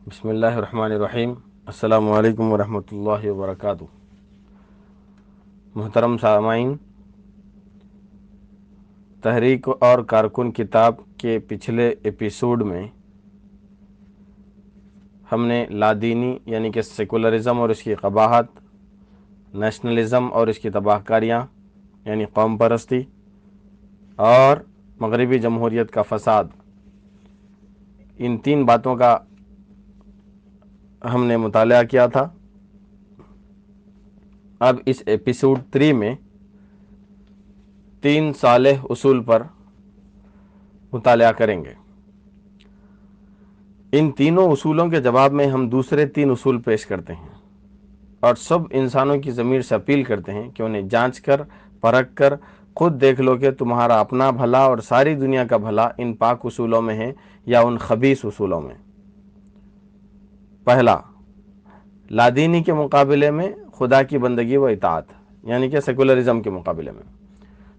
بسم اللہ الرحمن الرحیم۔ السلام علیکم ورحمۃ اللہ وبرکاتہ۔ محترم سامعین، تحریک اور کارکن کتاب کے پچھلے ایپیسوڈ میں ہم نے لادینی یعنی کہ سیکولرزم اور اس کی قباحت، نیشنلزم اور اس کی تباہ کاریاں یعنی قوم پرستی، اور مغربی جمہوریت کا فساد، ان تین باتوں کا ہم نے مطالعہ کیا تھا۔ اب اس ایپیسوڈ 3 میں 3 صالح اصول پر مطالعہ کریں گے۔ ان تینوں اصولوں کے جواب میں ہم دوسرے 3 اصول پیش کرتے ہیں اور سب انسانوں کی ضمیر سے اپیل کرتے ہیں کہ انہیں جانچ کر پرکھ کر خود دیکھ لو کہ تمہارا اپنا بھلا اور ساری دنیا کا بھلا ان پاک اصولوں میں ہے یا ان خبیث اصولوں میں۔ پہلا، لادینی کے مقابلے میں خدا کی بندگی و اطاعت یعنی کہ سیکولرزم کے مقابلے میں۔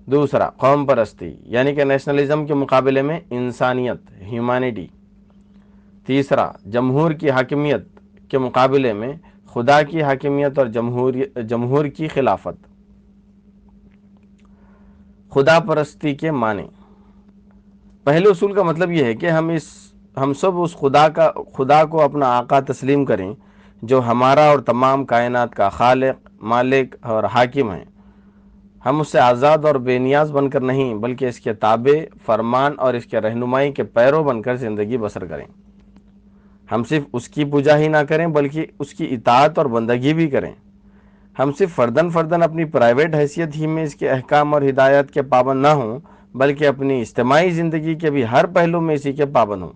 دوسرا، قوم پرستی یعنی کہ نیشنلزم کے مقابلے میں انسانیت، ہیومینٹی۔ تیسرا، جمہور کی حاکمیت کے مقابلے میں خدا کی حاکمیت اور جمہور کی خلافت۔ خدا پرستی کے معنی۔ پہلے اصول کا مطلب یہ ہے کہ ہم سب اس خدا کو اپنا آقا تسلیم کریں جو ہمارا اور تمام کائنات کا خالق، مالک اور حاکم ہے۔ ہم اس سے آزاد اور بے نیاز بن کر نہیں بلکہ اس کے تابع، فرمان اور اس کے رہنمائی کے پیرو بن کر زندگی بسر کریں۔ ہم صرف اس کی پوجا ہی نہ کریں بلکہ اس کی اطاعت اور بندگی بھی کریں۔ ہم صرف فرداً اپنی پرائیویٹ حیثیت ہی میں اس کے احکام اور ہدایات کے پابند نہ ہوں بلکہ اپنی اجتماعی زندگی کے بھی ہر پہلو میں اسی کے پابند ہوں۔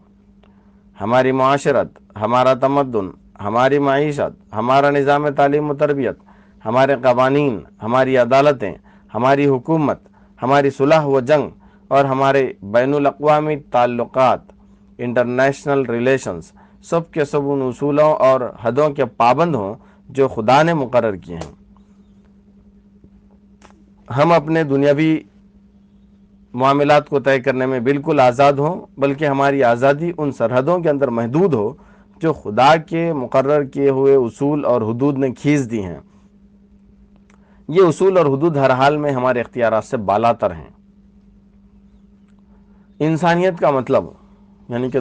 ہماری معاشرت، ہمارا تمدن، ہماری معیشت، ہمارا نظام تعلیم و تربیت، ہمارے قوانین، ہماری عدالتیں، ہماری حکومت، ہماری صلح و جنگ اور ہمارے بین الاقوامی تعلقات، انٹرنیشنل ریلیشنز، سب کے سب ان اصولوں اور حدوں کے پابند ہوں جو خدا نے مقرر کیے ہیں۔ ہم اپنے دنیاوی معاملات کو طے کرنے میں بالکل آزاد ہوں بلکہ ہماری آزادی ان سرحدوں کے اندر محدود ہو جو خدا کے مقرر کیے ہوئے اصول اور حدود نے کھینچ دی ہیں۔ یہ اصول اور حدود ہر حال میں ہمارے اختیارات سے بالاتر ہیں۔ انسانیت کا مطلب یعنی کہ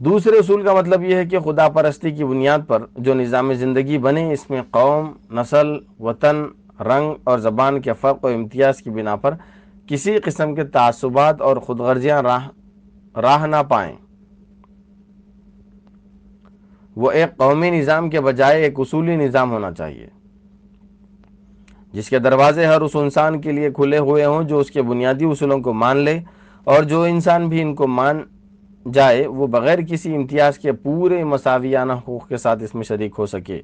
دوسرے اصول کا مطلب یہ ہے کہ خدا پرستی کی بنیاد پر جو نظام زندگی بنے اس میں قوم، نسل، وطن، رنگ اور زبان کے فرق و امتیاز کی بنا پر کسی قسم کے تعصبات اور خود غرضیاں راہ نہ پائیں۔ وہ ایک قومی نظام کے بجائے ایک اصولی نظام ہونا چاہیے جس کے دروازے ہر اس انسان کے لیے کھلے ہوئے ہوں جو اس کے بنیادی اصولوں کو مان لے، اور جو انسان بھی ان کو مان جائے وہ بغیر کسی امتیاز کے پورے مساویانہ حقوق کے ساتھ اس میں شریک ہو سکے۔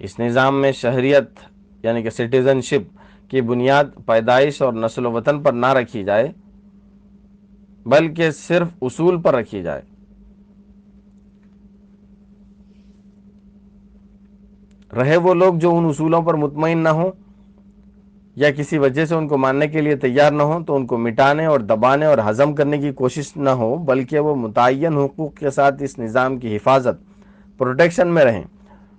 اس نظام میں شہریت یعنی کہ سٹیزن شپ کی بنیاد پیدائش اور نسل و وطن پر نہ رکھی جائے بلکہ صرف اصول پر رکھی جائے۔ رہے وہ لوگ جو ان اصولوں پر مطمئن نہ ہوں یا کسی وجہ سے ان کو ماننے کے لیے تیار نہ ہوں تو ان کو مٹانے اور دبانے اور ہضم کرنے کی کوشش نہ ہو بلکہ وہ متعین حقوق کے ساتھ اس نظام کی حفاظت، پروٹیکشن میں رہیں،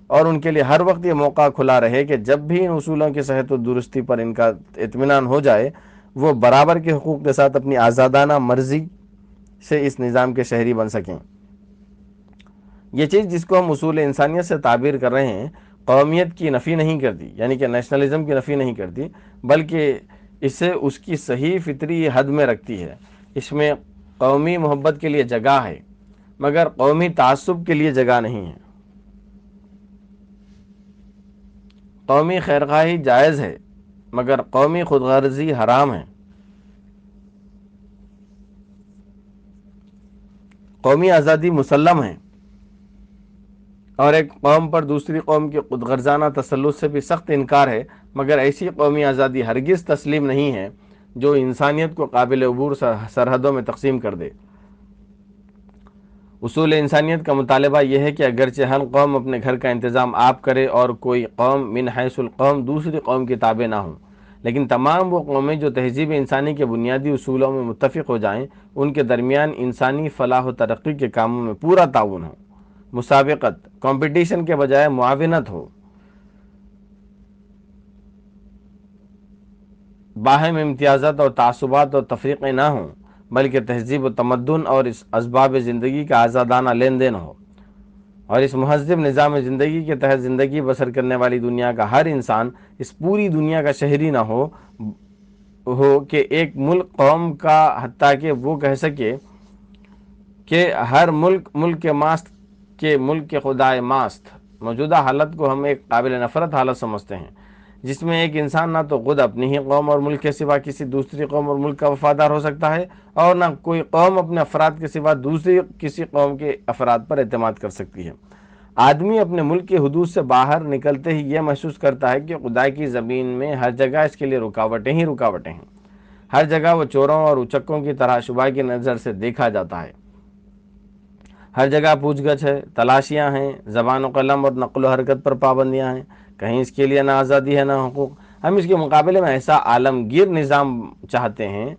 اور ان کے لیے ہر وقت یہ موقع کھلا رہے کہ جب بھی ان اصولوں کی صحت و درستی پر ان کا اطمینان ہو جائے وہ برابر کے حقوق کے ساتھ اپنی آزادانہ مرضی سے اس نظام کے شہری بن سکیں۔ یہ چیز جس کو ہم اصول انسانیت سے تعبیر کر رہے ہیں قومیت کی نفی نہیں کرتی یعنی کہ نیشنلزم کی نفی نہیں کرتی بلکہ اسے اس کی صحیح فطری حد میں رکھتی ہے۔ اس میں قومی محبت کے لیے جگہ ہے مگر قومی تعصب کے لیے جگہ نہیں ہے۔ قومی خیرخواہی جائز ہے مگر قومی خود غرضی حرام ہے۔ قومی آزادی مسلم ہے اور ایک قوم پر دوسری قوم کی خود غرضانہ تسلط سے بھی سخت انکار ہے، مگر ایسی قومی آزادی ہرگز تسلیم نہیں ہے جو انسانیت کو قابل عبور سرحدوں میں تقسیم کر دے۔ اصول انسانیت کا مطالبہ یہ ہے کہ اگرچہ ہر قوم اپنے گھر کا انتظام آپ کرے اور کوئی قوم من حیث القوم دوسری قوم کی تابع نہ ہو، لیکن تمام وہ قومیں جو تہذیب انسانی کے بنیادی اصولوں میں متفق ہو جائیں، ان کے درمیان انسانی فلاح و ترقی کے کاموں میں پورا تعاون ہو، مسابقت، کمپٹیشن کے بجائے معاونت ہو، باہم امتیازات اور تعصبات اور تفریقیں نہ ہوں، بلکہ تہذیب و تمدن اور اس اسباب زندگی کا آزادانہ لین دین ہو، اور اس مہذب نظام زندگی کے تحت زندگی بسر کرنے والی دنیا کا ہر انسان اس پوری دنیا کا شہری نہ ہو کہ ایک ملک قوم کا، حتیٰ کہ وہ کہہ سکے کہ ہر ملک کے ماست کے ملک کے خدائے ماست۔ موجودہ حالت کو ہم ایک قابل نفرت حالت سمجھتے ہیں، جس میں ایک انسان نہ تو خود اپنی ہی قوم اور ملک کے سوا کسی دوسری قوم اور ملک کا وفادار ہو سکتا ہے، اور نہ کوئی قوم اپنے افراد کے سوا دوسری کسی قوم کے افراد پر اعتماد کر سکتی ہے۔ آدمی اپنے ملک کے حدود سے باہر نکلتے ہی یہ محسوس کرتا ہے کہ خدا کی زمین میں ہر جگہ اس کے لیے رکاوٹیں ہی رکاوٹیں ہیں۔ ہر جگہ وہ چوروں اور اچکوں کی طرح شبہ کی نظر سے دیکھا جاتا ہے۔ ہر جگہ پوچھ گچھ ہے، تلاشیاں ہیں، زبان و قلم اور نقل و حرکت پر پابندیاں ہیں، کہیں اس کے لیے نہ آزادی ہے نہ حقوق۔ ہم اس کے مقابلے میں ایسا عالمگیر نظام چاہتے ہیں،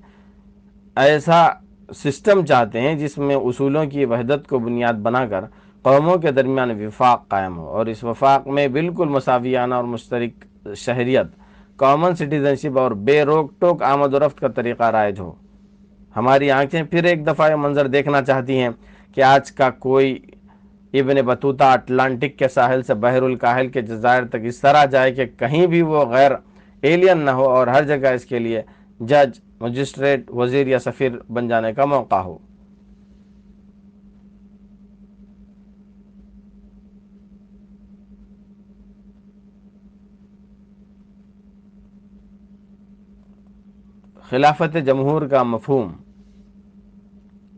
ایسا سسٹم چاہتے ہیں جس میں اصولوں کی وحدت کو بنیاد بنا کر قوموں کے درمیان وفاق قائم ہو، اور اس وفاق میں بالکل مساویانہ اور مشترک شہریت، کامن سٹیزنشپ اور بے روک ٹوک آمد و رفت کا طریقہ رائج ہو۔ ہماری آنکھیں پھر ایک دفعہ یہ منظر دیکھنا چاہتی ہیں کہ آج کا کوئی ابن بطوطہ اٹلانٹک کے ساحل سے بحر الکاہل کے جزائر تک اس طرح جائے کہ کہیں بھی وہ غیر ایلین نہ ہو، اور ہر جگہ اس کے لیے جج، مجسٹریٹ، وزیر یا سفیر بن جانے کا موقع ہو۔ خلافت جمہور کا مفہوم۔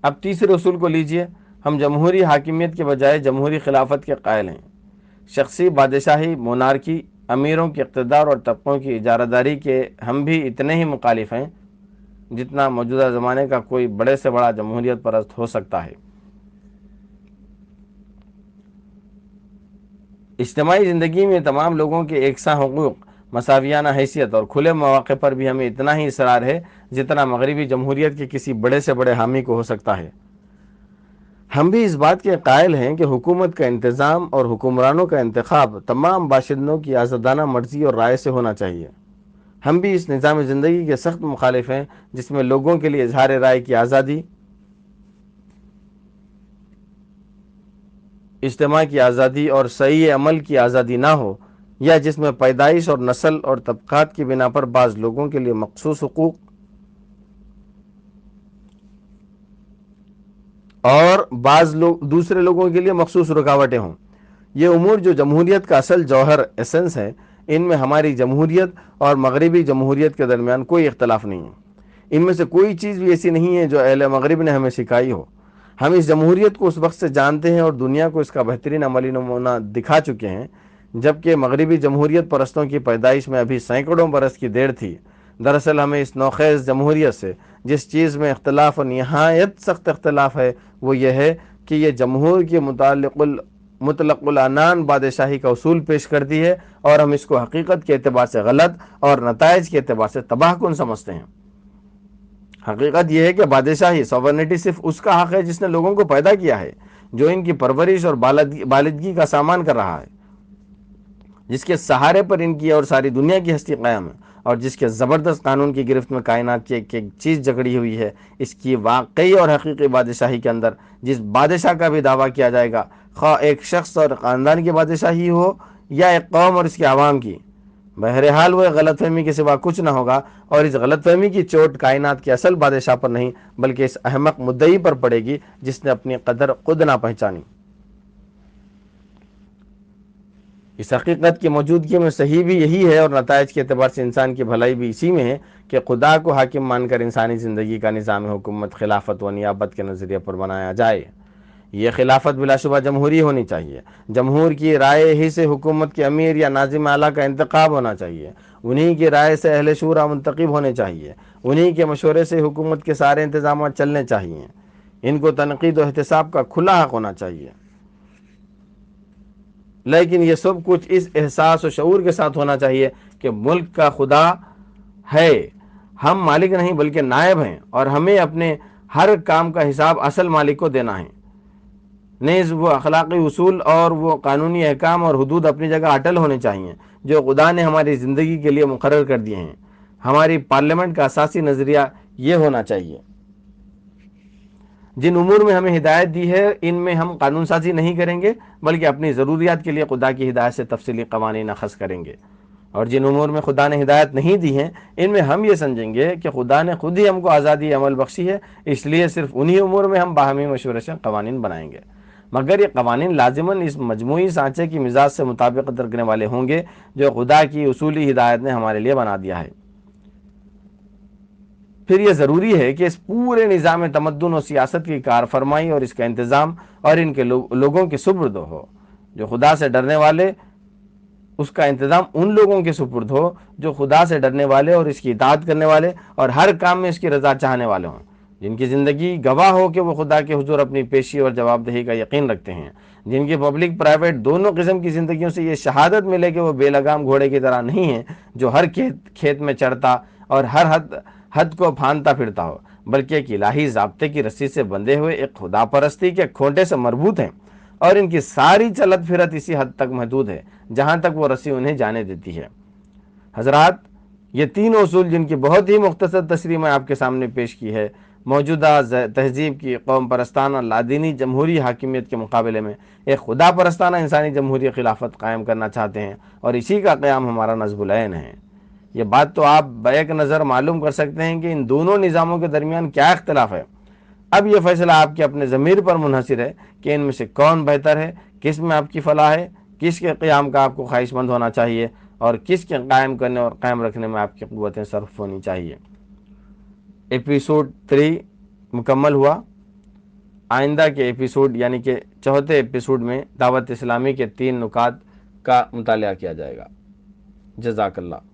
اب تیسرے اصول کو لیجئے۔ ہم جمہوری حاکمیت کے بجائے جمہوری خلافت کے قائل ہیں۔ شخصی بادشاہی، مونارکی، امیروں کے اقتدار اور طبقوں کی اجارہ داری کے ہم بھی اتنے ہی مخالف ہیں جتنا موجودہ زمانے کا کوئی بڑے سے بڑا جمہوریت پرست ہو سکتا ہے۔ اجتماعی زندگی میں تمام لوگوں کے یکساں حقوق، مساویانہ حیثیت اور کھلے مواقع پر بھی ہمیں اتنا ہی اصرار ہے جتنا مغربی جمہوریت کے کسی بڑے سے بڑے حامی کو ہو سکتا ہے۔ ہم بھی اس بات کے قائل ہیں کہ حکومت کا انتظام اور حکمرانوں کا انتخاب تمام باشندوں کی آزادانہ مرضی اور رائے سے ہونا چاہیے۔ ہم بھی اس نظام زندگی کے سخت مخالف ہیں جس میں لوگوں کے لیے اظہار رائے کی آزادی، اجتماع کی آزادی اور صحیح عمل کی آزادی نہ ہو، یا جس میں پیدائش اور نسل اور طبقات کی بنا پر بعض لوگوں کے لیے مخصوص حقوق اور بعض دوسرے لوگوں کے لیے مخصوص رکاوٹیں ہوں۔ یہ امور جو جمہوریت کا اصل جوہر، ایسنس ہے، ان میں ہماری جمہوریت اور مغربی جمہوریت کے درمیان کوئی اختلاف نہیں ہے۔ ان میں سے کوئی چیز بھی ایسی نہیں ہے جو اہل مغرب نے ہمیں سکھائی ہو۔ ہم اس جمہوریت کو اس وقت سے جانتے ہیں اور دنیا کو اس کا بہترین عملی نمونہ دکھا چکے ہیں، جبکہ مغربی جمہوریت پرستوں کی پیدائش میں ابھی سینکڑوں برس کی دیر تھی۔ دراصل ہمیں اس نوخیز جمہوریت سے جس چیز میں اختلاف اور نہایت سخت اختلاف ہے وہ یہ ہے کہ یہ جمہور کے مطلق العنان بادشاہی کا اصول پیش کرتی ہے، اور ہم اس کو حقیقت کے اعتبار سے غلط اور نتائج کے اعتبار سے تباہ کن سمجھتے ہیں۔ حقیقت یہ ہے کہ بادشاہی، سوورنٹی، صرف اس کا حق ہے جس نے لوگوں کو پیدا کیا ہے، جو ان کی پرورش اور بالادگی کا سامان کر رہا ہے، جس کے سہارے پر ان کی اور ساری دنیا کی ہستی قائم ہے، اور جس کے زبردست قانون کی گرفت میں کائنات کی ایک چیز جکڑی ہوئی ہے۔ اس کی واقعی اور حقیقی بادشاہی کے اندر جس بادشاہ کا بھی دعویٰ کیا جائے گا، خواہ ایک شخص اور خاندان کی بادشاہی ہو یا ایک قوم اور اس کے عوام کی، بہرحال وہ غلط فہمی کے سوا کچھ نہ ہوگا، اور اس غلط فہمی کی چوٹ کائنات کے اصل بادشاہ پر نہیں بلکہ اس احمق مدعی پر پڑے گی جس نے اپنی قدر خود نہ پہچانی۔ اس حقیقت کی موجودگی میں صحیح بھی یہی ہے، اور نتائج کے اعتبار سے انسان کی بھلائی بھی اسی میں ہے کہ خدا کو حاکم مان کر انسانی زندگی کا نظام حکومت خلافت و نیابت کے نظریے پر بنایا جائے۔ یہ خلافت بلا شبہ جمہوری ہونی چاہیے۔ جمہور کی رائے ہی سے حکومت کے امیر یا ناظم اعلیٰ کا انتخاب ہونا چاہیے، انہی کی رائے سے اہل شورا منتخب ہونے چاہیے، انہی کے مشورے سے حکومت کے سارے انتظامات چلنے چاہیے، ان کو تنقید و احتساب کا کھلا حق ہونا چاہیے۔ لیکن یہ سب کچھ اس احساس و شعور کے ساتھ ہونا چاہیے کہ ملک کا خدا ہے، ہم مالک نہیں بلکہ نائب ہیں، اور ہمیں اپنے ہر کام کا حساب اصل مالک کو دینا ہے۔ نیز وہ اخلاقی اصول اور وہ قانونی احکام اور حدود اپنی جگہ اٹل ہونے چاہیے جو خدا نے ہماری زندگی کے لیے مقرر کر دیے ہیں۔ ہماری پارلیمنٹ کا اساسی نظریہ یہ ہونا چاہیے، جن امور میں ہمیں ہدایت دی ہے ان میں ہم قانون سازی نہیں کریں گے بلکہ اپنی ضروریات کے لیے خدا کی ہدایت سے تفصیلی قوانین اخذ کریں گے، اور جن امور میں خدا نے ہدایت نہیں دی ہیں ان میں ہم یہ سمجھیں گے کہ خدا نے خود ہی ہم کو آزادی عمل بخشی ہے، اس لیے صرف انہی امور میں ہم باہمی مشورے سے قوانین بنائیں گے، مگر یہ قوانین لازماً اس مجموعی سانچے کی مزاج سے مطابقت رکھنے والے ہوں گے جو خدا کی اصولی ہدایت نے ہمارے لیے بنا دیا ہے۔ پھر یہ ضروری ہے کہ اس پورے نظام تمدن و سیاست کی کارفرمائی اور اس کا انتظام اور ان کے لوگوں کے سپرد ہو جو خدا سے ڈرنے والے، اس کا انتظام ان لوگوں کے سپرد ہو جو خدا سے ڈرنے والے اور اس کی اطاعت کرنے والے اور ہر کام میں اس کی رضا چاہنے والے ہوں، جن کی زندگی گواہ ہو کہ وہ خدا کے حضور اپنی پیشی اور جواب دہی کا یقین رکھتے ہیں، جن کی پبلک پرائیویٹ دونوں قسم کی زندگیوں سے یہ شہادت ملے کہ وہ بے لگام گھوڑے کی طرح نہیں ہیں جو ہر کھیت میں چڑھتا اور ہر حد کو پھاندتا پھرتا ہو، بلکہ ایک الہی ضابطے کی رسی سے بندھے ہوئے ایک خدا پرستی کے کھونٹے سے مربوط ہیں، اور ان کی ساری چلت پھرت اسی حد تک محدود ہے جہاں تک وہ رسی انہیں جانے دیتی ہے۔ حضرات، یہ تین اصول جن کی بہت ہی مختصر تشریح میں آپ کے سامنے پیش کی ہے، موجودہ تہذیب کی قوم پرستانہ لادینی جمہوری حاکمیت کے مقابلے میں ایک خدا پرستانہ انسانی جمہوری خلافت قائم کرنا چاہتے ہیں، اور اسی کا قیام ہمارا نصب العین ہے۔ یہ بات تو آپ بیک نظر معلوم کر سکتے ہیں کہ ان دونوں نظاموں کے درمیان کیا اختلاف ہے۔ اب یہ فیصلہ آپ کے اپنے ضمیر پر منحصر ہے کہ ان میں سے کون بہتر ہے، کس میں آپ کی فلاح ہے، کس کے قیام کا آپ کو خواہش مند ہونا چاہیے، اور کس کے قائم کرنے اور قائم رکھنے میں آپ کی قوتیں صرف ہونی چاہیے۔ ایپیسوڈ 3 مکمل ہوا۔ آئندہ کے ایپیسوڈ یعنی کہ چوتھے ایپیسوڈ میں دعوت اسلامی کے 3 نکات کا مطالعہ کیا جائے گا۔ جزاک اللہ۔